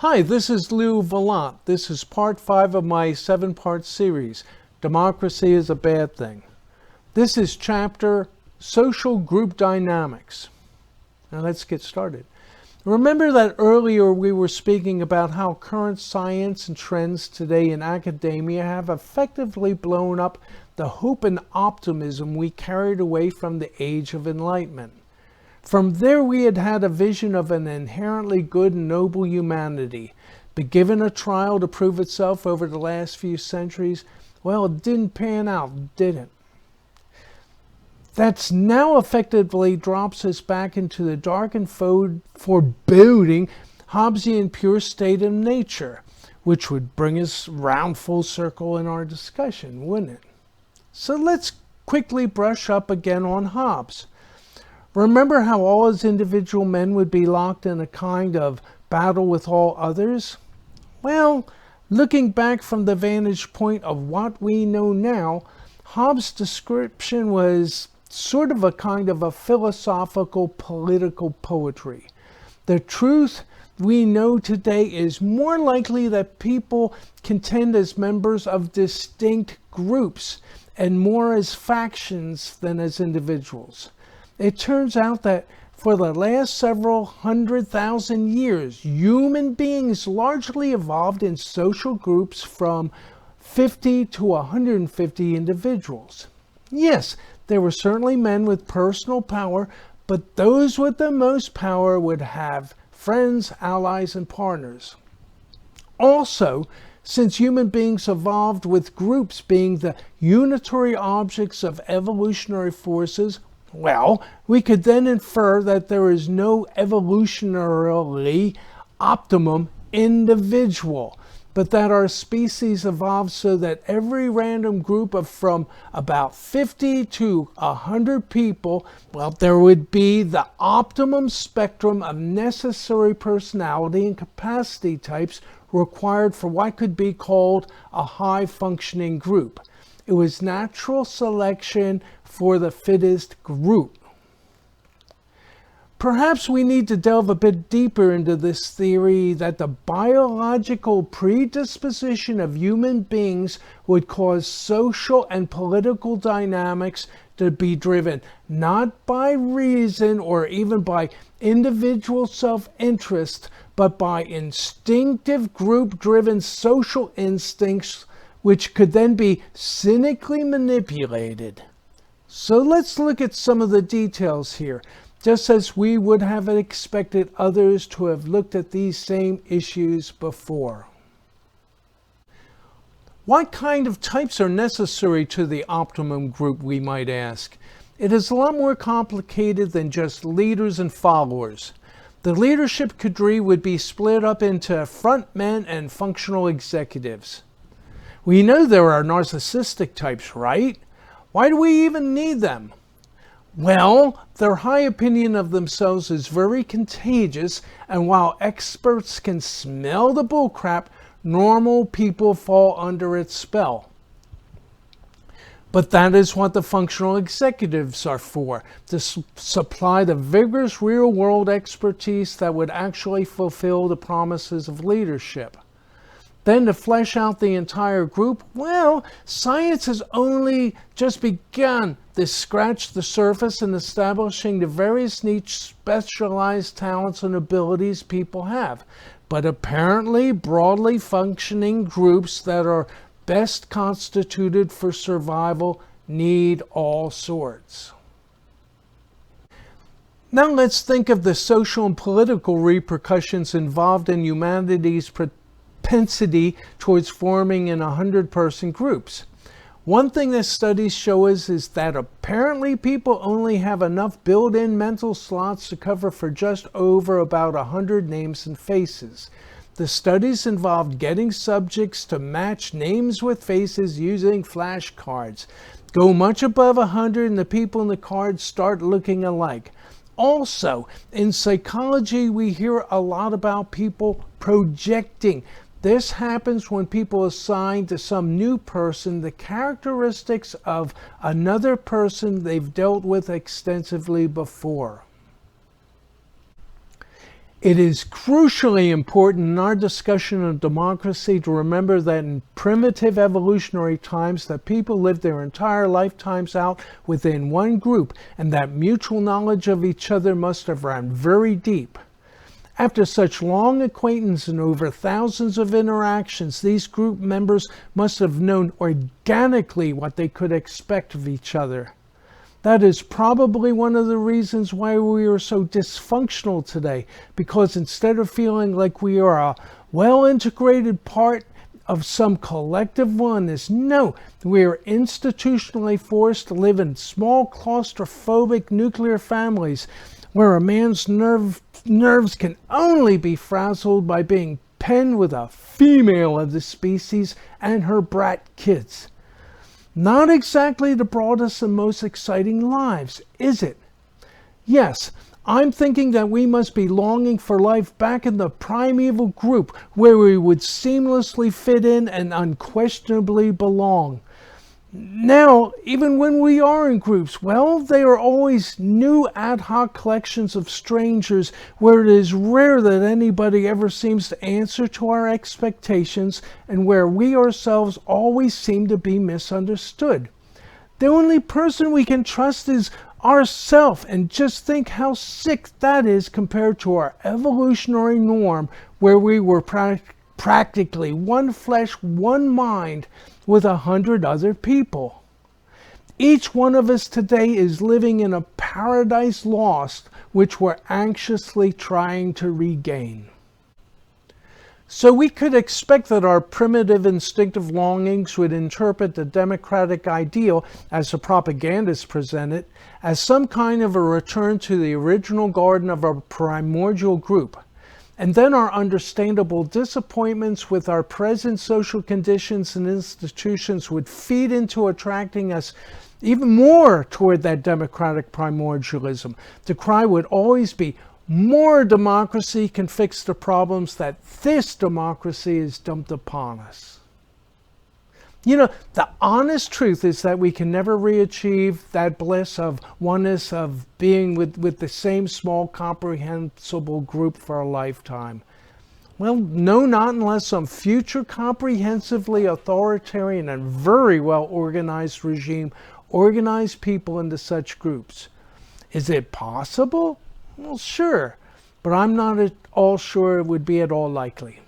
Hi, this is Lou Volont. This is part 5 of my 7-part series, Democracy is a Bad Thing. This is chapter Social Group Dynamics. Now let's get started. Remember that earlier we were speaking about how current science and trends today in academia have effectively blown up the hope and optimism we carried away from the Age of Enlightenment. From there we had a vision of an inherently good and noble humanity, but given a trial to prove itself over the last few centuries, well, it didn't pan out, did it? That's now effectively drops us back into the dark and foreboding Hobbesian pure state of nature, which would bring us round full circle in our discussion, wouldn't it? So let's quickly brush up again on Hobbes. Remember how all as individual men would be locked in a kind of battle with all others? Well, looking back from the vantage point of what we know now, Hobbes' description was sort of a kind of a philosophical political poetry. The truth we know today is more likely that people contend as members of distinct groups and more as factions than as individuals. It turns out that for the last several 100,000 years, human beings largely evolved in social groups from 50 to 150 individuals. Yes, there were certainly men with personal power, but those with the most power would have friends, allies, and partners. Also, since human beings evolved with groups being the unitary objects of evolutionary forces, well, we could then infer that there is no evolutionarily optimum individual, but that our species evolved so that every random group of from about 50 to 100 people, well, there would be the optimum spectrum of necessary personality and capacity types required for what could be called a high-functioning group. It was natural selection for the fittest group. Perhaps we need to delve a bit deeper into this theory that the biological predisposition of human beings would cause social and political dynamics to be driven not by reason or even by individual self-interest, but by instinctive group-driven social instincts which could then be cynically manipulated. So let's look at some of the details here, just as we would have expected others to have looked at these same issues before. What kind of types are necessary to the optimum group, we might ask? It is a lot more complicated than just leaders and followers. The leadership cadre would be split up into front men and functional executives. We know there are narcissistic types, right? Why do we even need them? Well, their high opinion of themselves is very contagious, and while experts can smell the bullcrap, normal people fall under its spell. But that is what the functional executives are for, to supply the vigorous real-world expertise that would actually fulfill the promises of leadership. Then to flesh out the entire group, well, science has only just begun to scratch the surface in establishing the various niche specialized talents and abilities people have. But apparently broadly functioning groups that are best constituted for survival need all sorts. Now let's think of the social and political repercussions involved in humanity's propensity towards forming in 100-person groups. One thing that studies show us is that apparently people only have enough built-in mental slots to cover for just over about 100 names and faces. The studies involved getting subjects to match names with faces using flashcards. Go much above 100 and the people in the cards start looking alike. Also, in psychology, we hear a lot about people projecting. This happens when people assign to some new person the characteristics of another person they've dealt with extensively before. It is crucially important in our discussion of democracy to remember that in primitive evolutionary times that people lived their entire lifetimes out within one group, and that mutual knowledge of each other must have run very deep. After such long acquaintance and over thousands of interactions, these group members must have known organically what they could expect of each other. That is probably one of the reasons why we are so dysfunctional today, because instead of feeling like we are a well-integrated part of some collective oneness, no, we are institutionally forced to live in small claustrophobic nuclear families where a man's nerves can only be frazzled by being penned with a female of the species and her brat kids. Not exactly the broadest and most exciting lives, is it? Yes, I'm thinking that we must be longing for life back in the primeval group where we would seamlessly fit in and unquestionably belong. Now, even when we are in groups, well, they are always new ad hoc collections of strangers where it is rare that anybody ever seems to answer to our expectations and where we ourselves always seem to be misunderstood. The only person we can trust is ourself, and just think how sick that is compared to our evolutionary norm where we were practically one flesh, one mind, with 100 other people. Each one of us today is living in a paradise lost, which we're anxiously trying to regain. So we could expect that our primitive instinctive longings would interpret the democratic ideal, as the propagandists present it, as some kind of a return to the original garden of our primordial group. And then our understandable disappointments with our present social conditions and institutions would feed into attracting us even more toward that democratic primordialism. The cry would always be, more democracy can fix the problems that this democracy has dumped upon us. You know, the honest truth is that we can never re-achieve that bliss of oneness of being with the same small comprehensible group for a lifetime. Well, no, not unless some future comprehensively authoritarian and very well organized regime organized people into such groups. Is it possible? Well, sure, but I'm not at all sure it would be at all likely.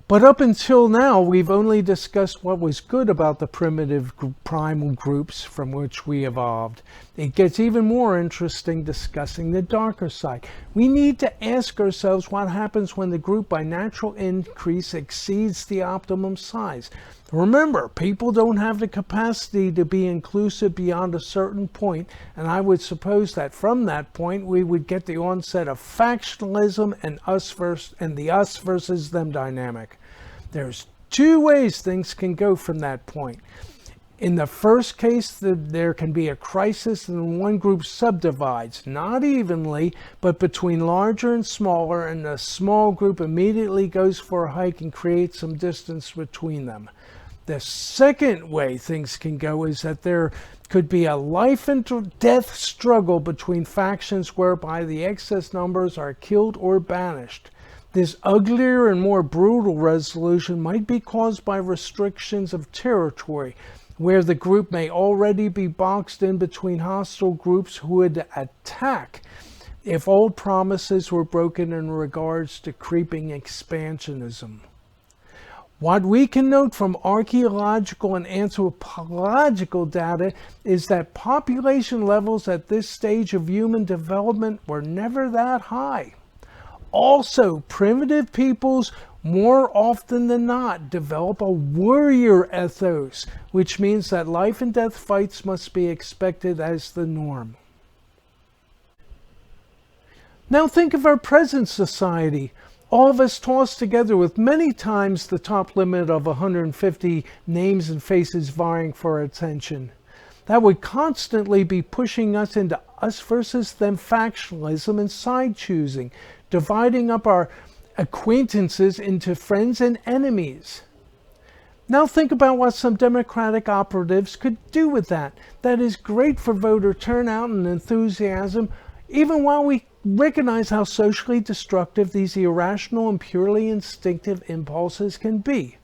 But up until now, we've only discussed what was good about the primitive primal groups from which we evolved. It gets even more interesting discussing the darker side. We need to ask ourselves what happens when the group by natural increase exceeds the optimum size. Remember, people don't have the capacity to be inclusive beyond a certain point, and I would suppose that from that point we would get the onset of factionalism and the us versus them dynamic. There's two ways things can go from that point. In the first case, there can be a crisis and one group subdivides, not evenly, but between larger and smaller, and the small group immediately goes for a hike and creates some distance between them. The second way things can go is that there could be a life and death struggle between factions whereby the excess numbers are killed or banished. This uglier and more brutal resolution might be caused by restrictions of territory, where the group may already be boxed in between hostile groups who would attack if old promises were broken in regards to creeping expansionism. What we can note from archaeological and anthropological data is that population levels at this stage of human development were never that high. Also, primitive peoples more often than not develop a warrior ethos, which means that life and death fights must be expected as the norm. Now think of our present society. All of us tossed together with many times the top limit of 150 names and faces vying for attention. That would constantly be pushing us into us versus them factionalism and side choosing, dividing up our acquaintances into friends and enemies. Now think about what some Democratic operatives could do with that. That is great for voter turnout and enthusiasm, even while we recognize how socially destructive these irrational and purely instinctive impulses can be.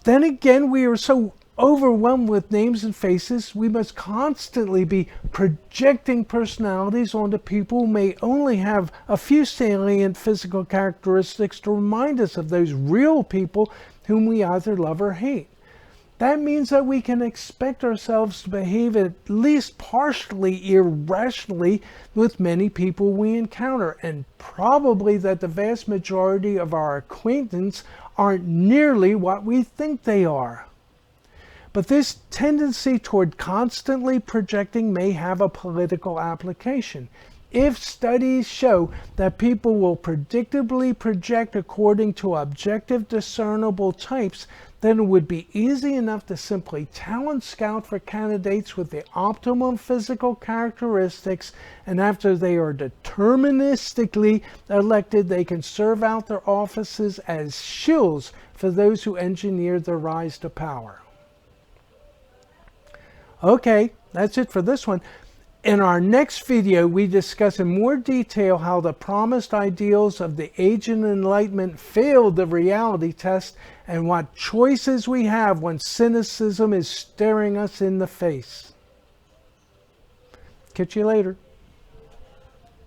Then again, we are so overwhelmed with names and faces, we must constantly be projecting personalities onto people who may only have a few salient physical characteristics to remind us of those real people whom we either love or hate. That means that we can expect ourselves to behave at least partially irrationally with many people we encounter, and probably that the vast majority of our acquaintance aren't nearly what we think they are. But this tendency toward constantly projecting may have a political application. If studies show that people will predictably project according to objective discernible types, then it would be easy enough to simply talent scout for candidates with the optimum physical characteristics, and after they are deterministically elected, they can serve out their offices as shills for those who engineered their rise to power. Okay, that's it for this one. In our next video, we discuss in more detail how the promised ideals of the Age of Enlightenment failed the reality test and what choices we have when cynicism is staring us in the face. Catch you later.